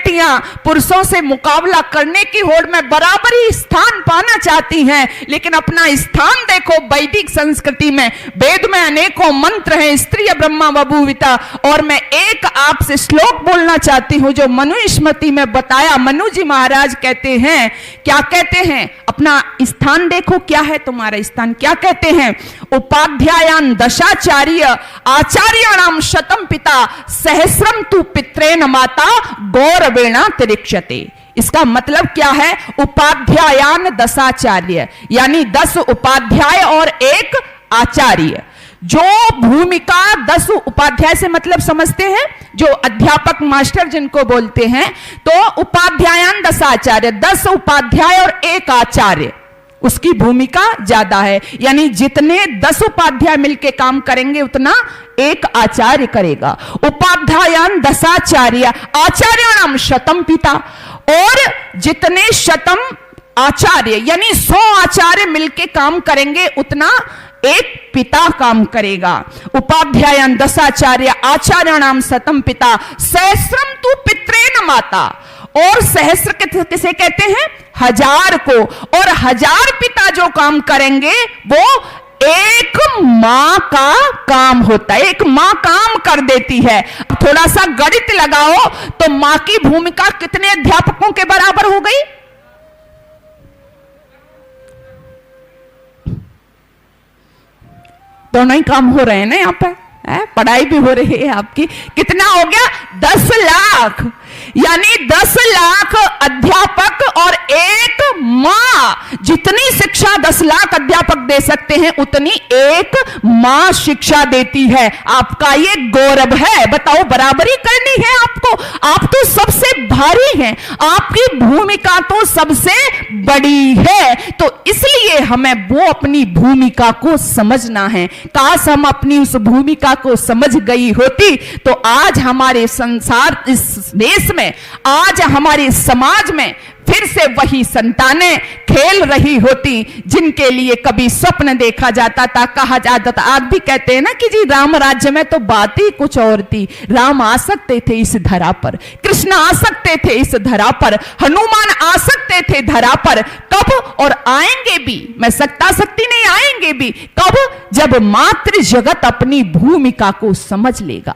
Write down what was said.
बेटियां पुरुषों से मुकाबला करने की होड़ में बराबरी स्थान पाना चाहती हैं, लेकिन अपना स्थान देखो वैदिक संस्कृति में। वेद में अनेकों मंत्र हैं, स्त्री ब्रह्मा बभूविता। और मैं एक आपसे श्लोक बोलना चाहती हूं जो मनु स्मृति में बताया। मनु जी महाराज कहते हैं, क्या कहते हैं? अपना स्थान देखो, क्या है तुम्हारा स्थान? क्या कहते हैं? उपाध्यायान दशाचार्य आचार्याणाम शतम पिता सहस्रम तु पित्रेण माता गौरवेणा तिरिक्षते। इसका मतलब क्या है? उपाध्यायान दशाचार्य, यानी 10 उपाध्याय और एक आचार्य। जो भूमिका 10 उपाध्याय से मतलब समझते हैं, जो अध्यापक मास्टर जिनको बोलते हैं, तो उपाध्यायान दशाचार्य, 10 उपाध्याय और एक आचार्य, उसकी भूमिका ज्यादा है। यानी जितने 10 उपाध्याय मिलके काम करेंगे उतना एक आचार्य करेगा। उपाध्यायान दशाचार्य आचार्याणाम शतम पिता, और जितने शतम आचार्य यानी 100 आचार्य मिलके काम करेंगे उतना एक पिता काम करेगा। उपाध्यायान दशाचार्य आचार्याणाम शतम पिता सहस्रम तु पित्रेण माता। और सहस्र किसे कहते हैं? 1000 को। और 1000 पिता जो काम करेंगे वो एक मां का काम होता है। एक मां काम कर देती है। थोड़ा सा गणित लगाओ तो मां की भूमिका कितने अध्यापकों के बराबर हो गई? दोनों ही काम हो रहे हैं ना यहाँ पे, पढ़ाई भी हो रही है आपकी। कितना हो गया? 10 लाख, यानी 10 लाख अध्यापक और एक मां। जितनी शिक्षा 10 लाख अध्यापक दे सकते हैं उतनी एक मां शिक्षा देती है। आपका ये गौरव है। बताओ, बराबरी करनी है आपको। आप तो सबसे भारी हैं, आपकी भूमिका तो सबसे बड़ी है। तो इसलिए हमें वो अपनी भूमिका को समझना है। काश हम अपनी उस भूमिका को समझ गई होती तो आज हमारे संसार, इस देश में, आज हमारे समाज में फिर से वही संतानें खेल रही होती जिनके लिए कभी स्वप्न देखा जाता था, कहा जाता था। आज भी कहते हैं ना कि जी राम राज्य में तो बात ही कुछ और थी। राम आ सकते थे इस धरा पर, कृष्ण आ सकते थे इस धरा पर, हनुमान आ सकते थे धरा पर। कब? और आएंगे भी, मैं सत्ता शक्ति नहीं, आएंगे भी कब? जब मातृ जगत अपनी भूमिका को समझ लेगा।